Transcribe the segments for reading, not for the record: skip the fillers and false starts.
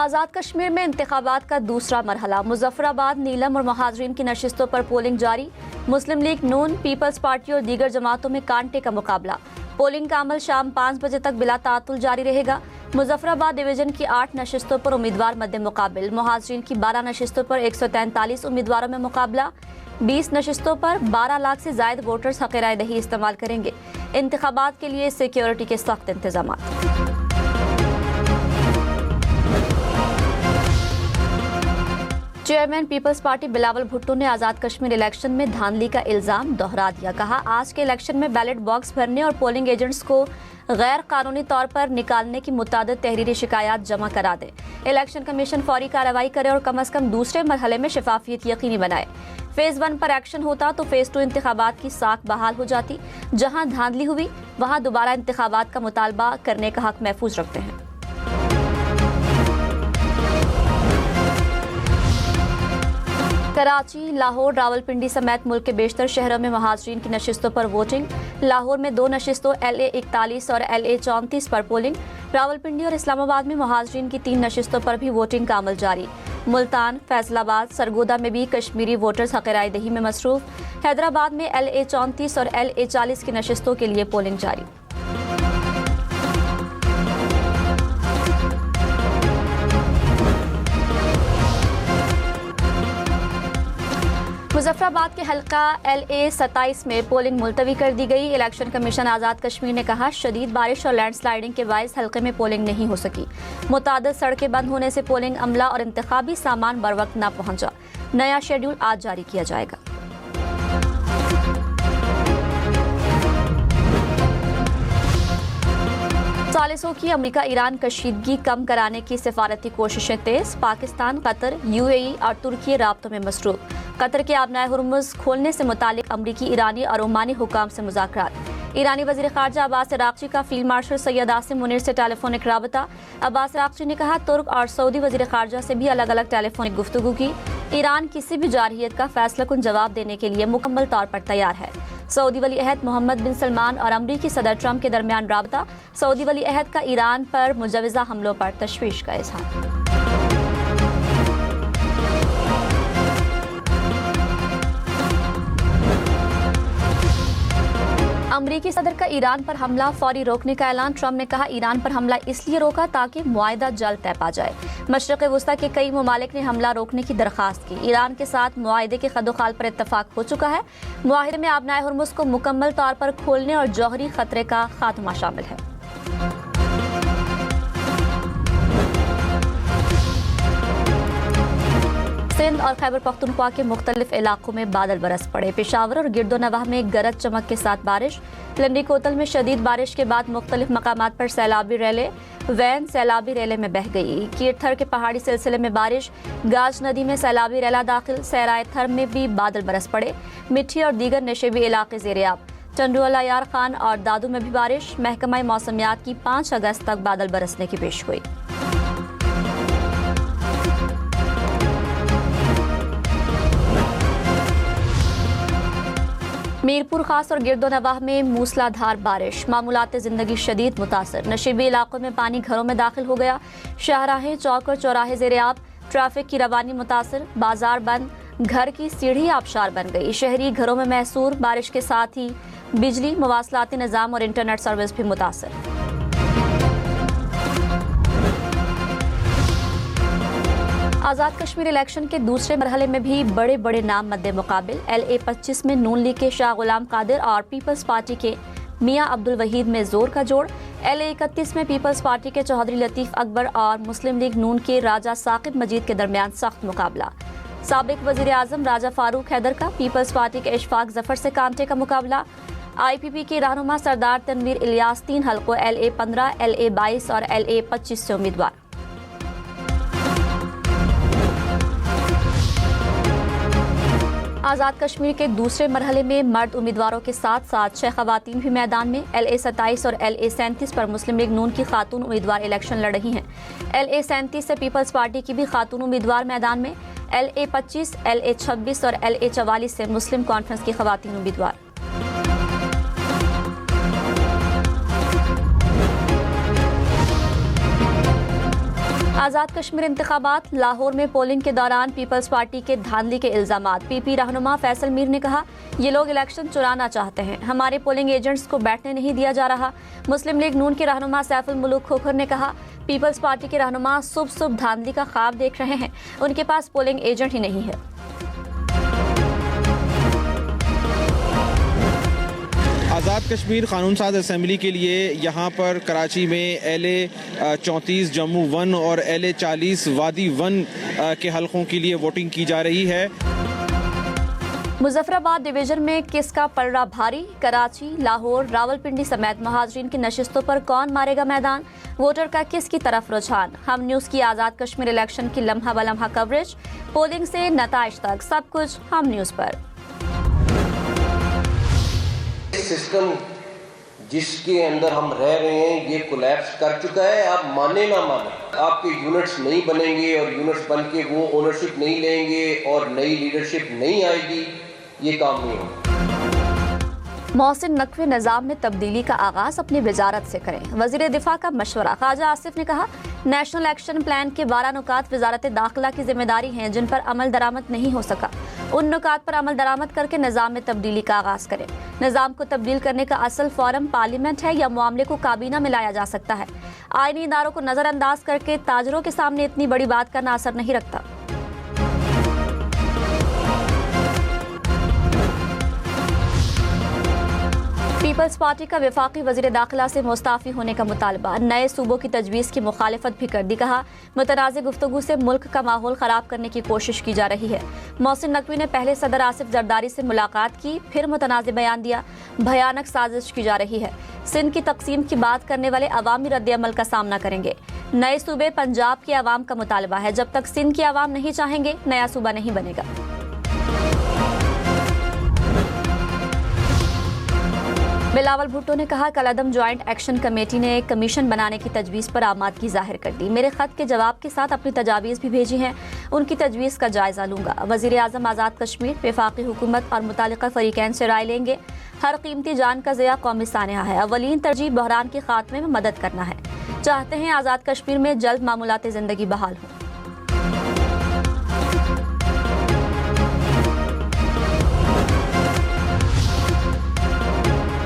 आज़ाद कश्मीर में इंतखाबात का दूसरा मरहला। मुजफ्फराबाद, नीलम और महाजरीन की नशिस्तों पर पोलिंग जारी। मुस्लिम लीग नून, पीपल्स पार्टी और दीगर जमातों में कांटे का मुकाबला। पोलिंग का अमल शाम 5 बजे तक बिला तातुल जारी रहेगा। मुजफ्फराबाद डिवीजन की 8 नशिस्तों पर उम्मीदवार मद्दे मुकाबिल। महाजरीन की 12 नशिस्तों पर 143 उम्मीदवारों में मुकाबला। 20 नशिस्तों पर 12 लाख से जायद वोटर्स हक़ राय दही इस्तेमाल करेंगे। इंतखाबात के लिए सिक्योरिटी के सख्त इंतजाम। चेयरमैन पीपल्स पार्टी बिलावल भुट्टो ने आज़ाद कश्मीर इलेक्शन में धांधली का इल्जाम दोहरा दिया। कहा, आज के इलेक्शन में बैलेट बॉक्स भरने और पोलिंग एजेंट्स को गैर कानूनी तौर पर निकालने की मुतादिद तहरीरी शिकायत जमा करा दे। इलेक्शन कमीशन फौरी कार्रवाई करे और कम अज कम दूसरे मरहले में शफाफियत यकीनी बनाए। फेज 1 पर एक्शन होता तो फेज 2 इंतखाबात की साख बहाल हो जाती। जहां धांधली हुई वहां दोबारा इंतखाबात का मुतालबा करने का हक महफूज रखते हैं। कराची, लाहौर, रावलपिंडी समेत मुल्क के बेशतर शहरों में महाजरीन की नशिस्तों पर वोटिंग। लाहौर में 2 नशिस्तों LA 41 और LA 34 पर पोलिंग। रावलपिंडी और इस्लामाबाद में महाजरीन की 3 नशिस्तों पर भी वोटिंग का अमल जारी। मुल्तान, फैसलाबाद, सरगोदा में भी कश्मीरी वोटर्स हक़ राय दही में मसरूफ। हैदराबाद में LA 34 और LA 40 की नशिस्तों के लिए पोलिंग जारी। मुजफ्फराबाद के हल्का LA 27 में पोलिंग मुलतवी कर दी गई। इलेक्शन कमीशन आज़ाद कश्मीर ने कहा, शदीद बारिश और लैंडस्लाइडिंग के बायस हल्के में पोलिंग नहीं हो सकी। मुतादिद सड़कें बंद होने से पोलिंग अमला और इंतखाबी सामान बर वक्त न पहुंचा। नया शेड्यूल आज जारी किया जाएगा। सालिसों की अमेरिका ईरान कशीदगी कम कराने की सिफारती कोशिशें तेज। पाकिस्तान, कतर, UAE और तुर्की राब्तों में मसरूफ। कतर के आबनाए हुर्मुज़ खोलने से मुतालिक अमरीकी, ईरानी और ओमानी हुकाम से मुज़ाकरात। ईरानी वज़ीर ख़ारजा अब्बास अराग़ची का फील्ड मार्शल सैयद आसिम मुनीर से टेलीफोनिक राबता। अब्बास अराग़ची ने कहा, तुर्क और सऊदी वज़ीर ख़ारजा से भी अलग अलग टेलीफोनिक गुफ्तगू की। ईरान किसी भी जारहियत का फैसलाकुन जवाब देने के लिए मुकम्मल तौर पर तैयार है। सऊदी वली अहद मोहम्मद बिन सलमान और अमरीकी सदर ट्रंप के दरमियान राबता। सऊदी वली अहद का ईरान पर मुजवज़ा हमलों पर तशवीश का इज़हार। अमरीकी सदर का ईरान पर हमला फौरी रोकने का ऐलान। ट्रंप ने कहा, ईरान पर हमला इसलिए रोका ताकि मुआहिदा जल्द तय पा जाए। मशरक़ वस्ता के कई ममालिक ने हमला रोकने की दरख्वास्त की। ईरान के साथ मुआहिदे के खदोखाल पर इत्तफाक हो चुका है। मुआहिदे में आबनाए हुर्मुज़ को मुकम्मल तौर पर खोलने और जौहरी खतरे का खात्मा शामिल है। सिंध और खैबर पख्तूनख्वा के मुख्तलिफ इलाकों में बादल बरस पड़े। पेशावर और गिरदोनवाह में गरज चमक के साथ बारिश। लंडी कोतल में शदीद बारिश के बाद मुख्तलिफ मकामात पर सैलाबी रैलें, वैन सैलाबी रैले में बह गई। कीरथर के पहाड़ी सिलसिले में बारिश। गाज नदी में सैलाबी रैला दाखिल। सैराय थर में भी बादल बरस पड़े। मिट्टी और दीगर नशेबी इलाके ज़ेर-ए-आब। चंडुअला, यार खान और दादू में भी बारिश। महकमा मौसमियात की 5 अगस्त तक बादल बरसने की पेशगोई। मीरपुर खास और गिरदोनवाह में मूसलाधार बारिश। मामूलात ज़िंदगी शदीद मुतासर। नशीबी इलाकों में पानी घरों में दाखिल हो गया। शाहराहें, चौक और चौराहे ज़ेर-ए-आब। ट्रैफिक की रवानी मुतासर। बाजार बंद। घर की सीढ़ी आबशार बन गई। शहरी घरों में महसूर। बारिश के साथ ही बिजली, मवासलाती निज़ाम और इंटरनेट सर्विस भी मुतासर। आज़ाद कश्मीर इलेक्शन के दूसरे मरहले में भी बड़े बड़े नाम मद्दे मुकाबिल। LA 25 में नून लीग के शाह गुलाम कादिर और पीपल्स पार्टी के मियां अब्दुल वहीद में जोर का जोड़। LA 31 में पीपल्स पार्टी के चौधरी लतीफ़ अकबर और मुस्लिम लीग नून के राजा साकिब मजीद के दरमियान सख्त मुकाबला। साबिक वज़ीर आज़म राजा फारूक हैदर का पीपल्स पार्टी के इशफाक जफर से कांटे का मुकाबला। IPP के रहनुमा सरदार तनवीर इलियास 3 हल्कों LA 15, LA 22 और LA 25 से उम्मीदवार। आज़ाद कश्मीर के दूसरे मरहले में मर्द उम्मीदवारों के साथ साथ 6 खवातीन भी मैदान में। LA 27 और LA 37 पर मुस्लिम लीग नून की खातून उम्मीदवार इलेक्शन लड़ रही हैं। LA 37 से पीपल्स पार्टी की भी खातून उम्मीदवार मैदान में। LA 25, LA 26 और LA 44 से मुस्लिम कॉन्फ्रेंस की खवातीन उम्मीदवार। आज़ाद कश्मीर इंतखाबात, लाहौर में पोलिंग के दौरान पीपल्स पार्टी के धांधली के इल्जामात। पीपी रहनुमा फैसल मीर ने कहा, ये लोग इलेक्शन चुराना चाहते हैं, हमारे पोलिंग एजेंट्स को बैठने नहीं दिया जा रहा। मुस्लिम लीग नून के रहनुमा सैफुल मुलूक खोखर ने कहा, पीपल्स पार्टी के रहनुमा सुबह धांधली का ख्वाब देख रहे हैं, उनके पास पोलिंग एजेंट ही नहीं है। आज़ाद कश्मीर कानून साज असम्बली के लिए यहाँ पर कराची में LA 34 जम्मू 1 और LA 40 वादी 1 के हलकों के लिए वोटिंग की जा रही है। मुजफ्फराबाद डिवीजन में किसका पलड़ा भारी? कराची, लाहौर, रावलपिंडी समेत महाजरीन की नशिस्तों पर कौन मारेगा मैदान? वोटर का किसकी तरफ रुझान? हम न्यूज़ की आज़ाद कश्मीर इलेक्शन की लम्हा ब लम्हा कवरेज, पोलिंग से नताइज तक, सब कुछ हम न्यूज़ पर। सिस्टम जिसके अंदर हम रह रहे हैं ये कोलैप्स कर चुका है। आप माने ना माने, आपके यूनिट्स नहीं बनेंगे और यूनिट्स बन के वो ओनरशिप नहीं लेंगे और नई लीडरशिप नहीं आएगी, ये काम नहीं होगा। मोहसिन नकवी निज़ाम में तब्दीली का आगाज अपनी वजारत से करें, वजीर दिफा का मशवरा। ख्वाजा आसिफ ने कहा, नेशनल एक्शन प्लान के 12 नुकात वजारत दाखिला की जिम्मेदारी हैं जिन पर अमल दरामद नहीं हो सका। उन नुकात पर अमल दरामद करके निज़ाम में तब्दीली का आगाज करें। निज़ाम को तब्दील करने का असल फोरम पार्लियामेंट है या मामले को काबीना में लाया जा सकता है। आईनी इदारों को नज़रअंदाज करके ताजरों के सामने इतनी बड़ी बात करना असर नहीं रखता। पीपल्स पार्टी का वफाकी वजीर दाखिला से मुस्ताफी होने का मुतालबा। नए सूबों की तजवीज़ की मुखालिफत भी कर दी। कहा, मुतनाज़ गुफ्तगू से मुल्क का माहौल ख़राब करने की कोशिश की जा रही है। मोहसिन नकवी ने पहले सदर आसिफ जरदारी से मुलाकात की, फिर मुतनाज़ बयान दिया। भयानक साजिश की जा रही है। सिंध की तकसीम की बात करने वाले अवामी रद्द-ए-अमल का सामना करेंगे। नए सूबे पंजाब की आवाम का मुतालबा है, जब तक सिंध की आवाम नहीं चाहेंगे नया सूबा नहीं बनेगा। बिलावल भुट्टो ने कहा, कलअदम ज्वाइंट एक्शन कमेटी ने एक कमीशन बनाने की तजवीज़ पर आमादगी जाहिर कर दी। मेरे खत के जवाब के साथ अपनी तजावीज़ भी भेजी हैं, उनकी तजवीज़ का जायजा लूंगा। वज़ीर आज़म आज़ाद कश्मीर वफाकी हुकूमत और मुतालिका फरीकैन से राय लेंगे। हर कीमती जान का ज़िया कौमी सानिया है। अवलीन तरजीह बहरान के खात्मे में मदद करना है। चाहते हैं आज़ाद कश्मीर में जल्द मामूलात ज़िंदगी बहाल हो।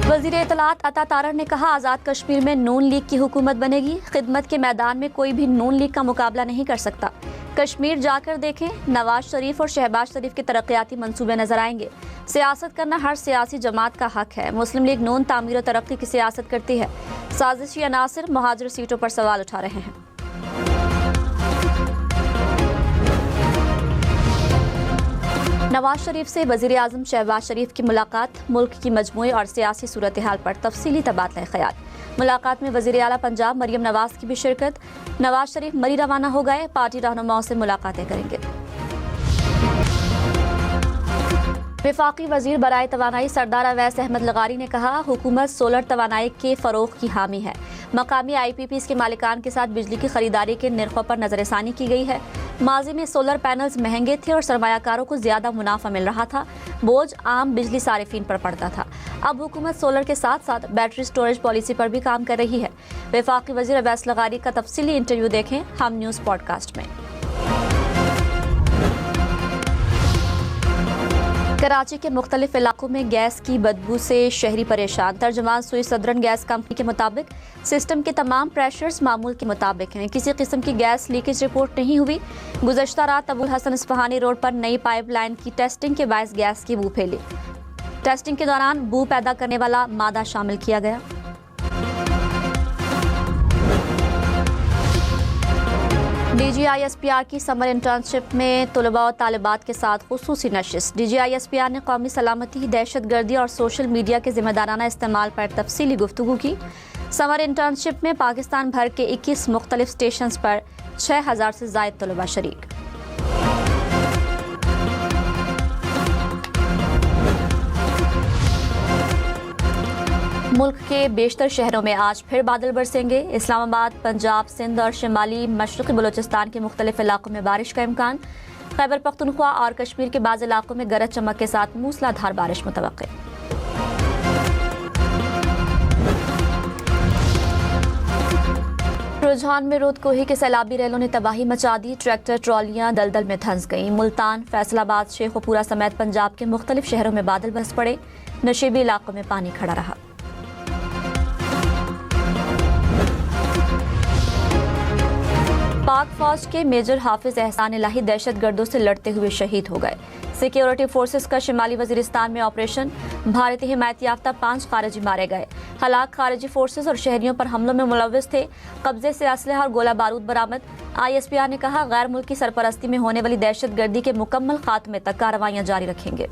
वज़ीर इत्तलात अता तारड़ ने कहा, आज़ाद कश्मीर में नून लीग की हुकूमत बनेगी। खिदमत के मैदान में कोई भी नून लीग का मुकाबला नहीं कर सकता। कश्मीर जाकर देखें, नवाज शरीफ और शहबाज शरीफ के तरक्याती मंसूबे नजर आएंगे। सियासत करना हर सियासी जमात का हक है। मुस्लिम लीग नून तामीर और तरक्की की सियासत करती है। साजिशी अनासिर मुहाजिर सीटों पर सवाल उठा रहे हैं। नवाज शरीफ से वज़ीर आज़म शहबाज शरीफ की मुलाकात। मुल्क की मजमूई और सियासी सूरत हाल पर तफसीली तबादला ख्याल। मुलाकात में वज़ीर आला पंजाब मरियम नवाज की भी शिरकत। नवाज शरीफ मरी रवाना हो गए, पार्टी रहनुमाओं से मुलाकातें करेंगे। वफाकी वज़ीर बराए तवानाई सरदार अवैस अहमद लगारी ने कहा, हुकूमत सोलर तवानाई के फ़रोग़ की हामी है। मकामी IPPs के मालिकान के साथ बिजली की खरीदारी के निर्खों पर नज़रसानी की गई है। माजी में सोलर पैनल्स महंगे थे और सरमायाकारों को ज़्यादा मुनाफा मिल रहा था। बोझ आम बिजली सारिफीन पर पड़ता था। अब हुकूमत सोलर के साथ साथ बैटरी स्टोरेज पॉलिसी पर भी काम कर रही है। वफाकी वज़ीर अवैस लगारी का तफसीली इंटरव्यू देखें हम न्यूज़ पॉडकास्ट में। कराची के मुख्तलिफ इलाकों में गैस की बदबू से शहरी परेशान। तर्जुमान सुई सदरन गैस कंपनी के मुताबिक सिस्टम के तमाम प्रेशर्स मामूल के मुताबिक हैं। किसी किस्म की गैस लीकेज रिपोर्ट नहीं हुई। गुज़श्ता रात अबुल हसन इस्फहानी रोड पर नई पाइपलाइन की टेस्टिंग के बायस गैस की बू फैली। टेस्टिंग के दौरान बू पैदा करने वाला मादा शामिल किया गया। DGISPR की समर इंटर्नशिप में तलबा और तालिबात के साथ खुसूसी नशिस्त। DGISPR ने कौमी सलामती, दहशतगर्दी और सोशल मीडिया के जिम्मेदाराना इस्तेमाल पर तफसीली गुफ्तगू की। समर इंटर्नशिप में पाकिस्तान भर के 21 मुख्तलिफ स्टेशंस पर 6000 से ज़ायद तलबा शरीक। मुल्क के बेशतर शहरों में आज फिर बादल बरसेंगे। इस्लामाबाद, पंजाब, सिंध और शिमाली मशरक़ी बलूचिस्तान के मुख्तलिफ इलाकों में बारिश का इम्कान। खैबर पख्तूनख्वा और कश्मीर के बाज़ इलाकों में गरज चमक के साथ मूसलाधार बारिश मुतवक्के। रुझान में रोदकोही के सैलाबी रैलों ने तबाही मचा दी। ट्रैक्टर ट्रॉलियां दलदल में धंस गईं। मुल्तान, फैसलाबाद, शेखोपुरा समेत पंजाब के मुख्तलिफ शहरों में बादल बरस पड़े। नशीबी इलाकों में पानी खड़ा रहा। पाक फौज के मेजर हाफिज एहसान इलाही दहशतगर्दों से लड़ते हुए शहीद हो गए। सिक्योरिटी फोर्सेस का शिमाली वजीरिस्तान में ऑपरेशन, भारतीय हिमायत याफ्ता 5 खारिजी मारे गए। हलाक खारिजी फोर्सेस और शहरियों पर हमलों में मुलव्विस थे। कब्जे से असलहा और गोला बारूद बरामद। ISPR ने कहा, गैर मुल्की सरपरस्ती में होने वाली दहशतगर्दी के मुकम्मल खात्मे तक कार्रवाइयां जारी रखेंगे।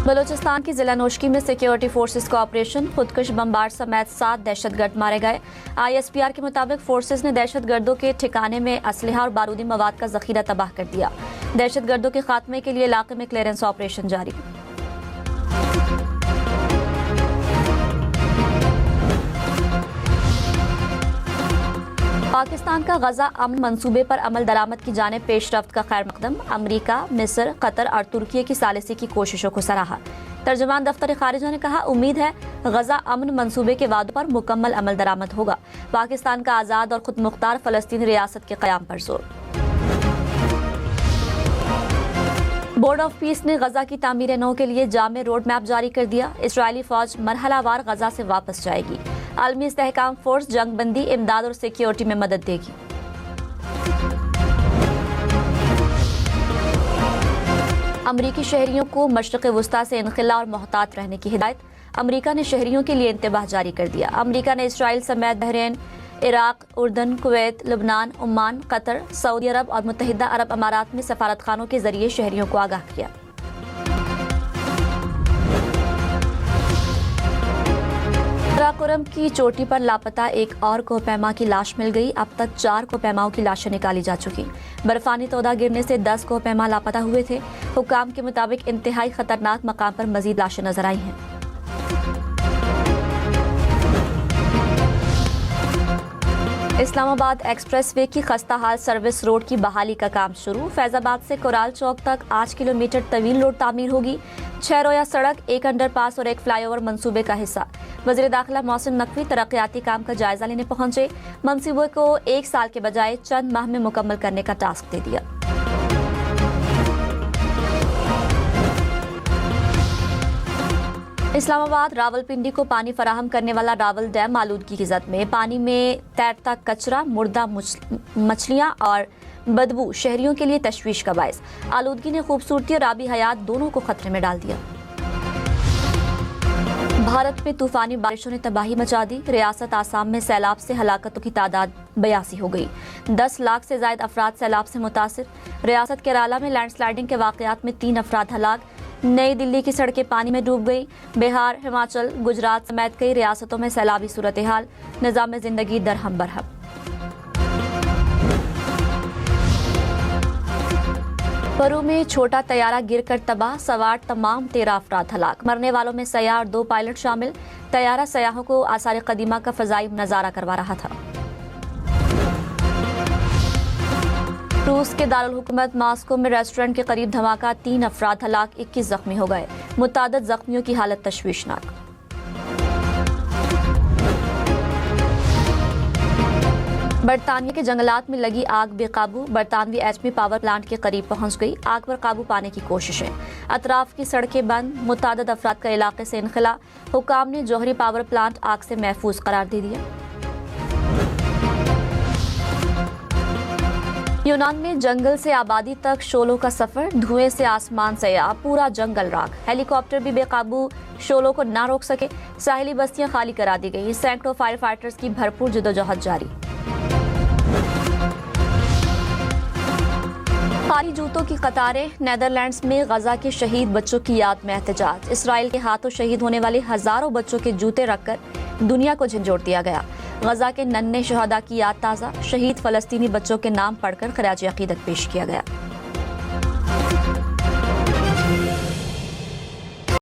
बलूचिस्तान की जिला नोशकी में सिक्योरिटी फोर्सेस का ऑपरेशन, खुदकुश बमबार समेत 7 दहशतगर्द मारे गए। ISPR के मुताबिक फोर्सेस ने दहशतगर्दों के ठिकाने में असलहा और बारूदी मवाद का जखीरा तबाह कर दिया। दहशतगर्दों के खात्मे के लिए इलाके में क्लियरेंस ऑपरेशन जारी। पाकिस्तान का गजा अमन मंसूबे पर अमल दरामद की जाने पेशरफ्त का खैर मकदम। अमरीका, मिस्र, कतर और तुर्की की सालिसी की कोशिशों को सराहा। तर्जुमान दफ्तर खारिजा ने कहा, उम्मीद है गजा अमन मंसूबे के वादों पर मुकम्मल अमल दरामद होगा। पाकिस्तान का आज़ाद और खुद मुख्तार फलस्तीनी रियासत के क़याम पर जोर। बोर्ड ऑफ पीस ने गजा की तामीर नौ के लिए जामे रोड मैप जारी कर दिया। इसराइली फौज मरहलावार गजा से वापस जाएगी। आलमी इस्तेहकाम फोर्स जंगबंदी, इमदाद और सिक्योरिटी में मदद देगी। अमरीकी शहरियों को मशरिक़ वुस्ता से इनखिला और मोहतात रहने की हिदायत। अमरीका ने शहरियों के लिए इंतबाह जारी कर दिया। अमरीका ने इसराइल समेत बहरीन, इराक, उर्दन, कुवैत, लबनान, ओमान, कतर, सऊदी अरब और मुत्तहिदा अरब अमारात में सफारतखानों के जरिए शहरियों को आगाह किया। काराकोरम की चोटी पर लापता एक और कोहपैमा की लाश मिल गई। अब तक 4 कोहपैमाओं की लाशें निकाली जा चुकी। बर्फानी तोदा गिरने से 10 कोहपैमा लापता हुए थे। हुक्काम के मुताबिक इंतहाई खतरनाक मकाम पर मजीद लाशें नजर आई हैं। इस्लामाबाद एक्सप्रेस वे की खस्ता हाल सर्विस रोड की बहाली का काम शुरू। फैजाबाद से कोराल चौक तक 8 किलोमीटर तवील रोड तामीर होगी। 6 रोया सड़क, 1 अंडरपास और 1 फ्लाईओवर मंसूबे का हिस्सा। वज़ीर दाखिला मोहसिन नकवी तरक्याती काम का जायजा लेने पहुंचे। मंसूबे को 1 साल के बजाय चंद माह में मुकम्मल करने का टास्क दे दिया। इस्लामाबाद रावलपिंडी को पानी फराहम करने वाला रावल डैम आलूदगी की जद में। पानी में तैरता कचरा, मुर्दा मछलियां और बदबू शहरियों के लिए तशवीश का बायस। आलूदगी ने खूबसूरती और आबी हयात दोनों को खतरे में डाल दिया। भारत में तूफानी बारिशों ने तबाही मचा दी। रियासत आसाम में सैलाब से हलाकतों की तादाद 82 हो गई। 10 लाख से ज्यादा अफराद सैलाब से मुतासिर। रियासत केराला में लैंडस्लाइडिंग के वाकयात में 3 अफराद हलाक। नई दिल्ली की सड़कें पानी में डूब गई। बिहार, हिमाचल, गुजरात समेत कई रियासतों में सैलाबी सूरत हाल। निजाम जिंदगी दरहम बरहम। परू में छोटा तैयारा गिरकर तबाह, सवार तमाम 13 अफराद हलाक। मरने वालों में सयाह और 2 पायलट शामिल। तैयारा सयाहों को आसार कदीमा का फजाई नजारा करवा रहा था। रूस के दारुल हुकूमत मॉस्को में रेस्टोरेंट के करीब धमाका, 3 अफराद हलाक, 21 जख्मी हो गए। मुतादिद जख्मियों की हालत तशवीशनाक। बरतानिया के जंगलात में लगी आग बेकाबू। बरतानवी एटमी पावर प्लांट के करीब पहुंच गई। आग पर काबू पाने की कोशिशें। अतराफ की सड़कें बंद। मुतादिद अफराद का इलाके से इनखला। हुकाम ने जौहरी पावर प्लांट आग से महफूज करार दे दिया। यूनान में जंगल से आबादी तक शोलों का सफर, धुएं से आसमान सयाह, पूरा जंगल राख। हेलीकॉप्टर भी बेकाबू शोलों को ना रोक सके। साहिली बस्तियां खाली करा दी गई। सैकड़ों फायर फाइटर्स की भरपूर जदोजहद जारी। खाली जूतों की कतारें। नेदरलैंड्स में गजा के शहीद बच्चों की याद में एहतजाज। इसराइल के हाथों शहीद होने वाले हजारों बच्चों के जूते रखकर दुनिया को झंझोड़ दिया गया। गजा के नन्हे शहदा की याद ताज़ा। शहीद फलस्तीनी बच्चों के नाम पढ़कर खराज अकीदत पेश किया गया।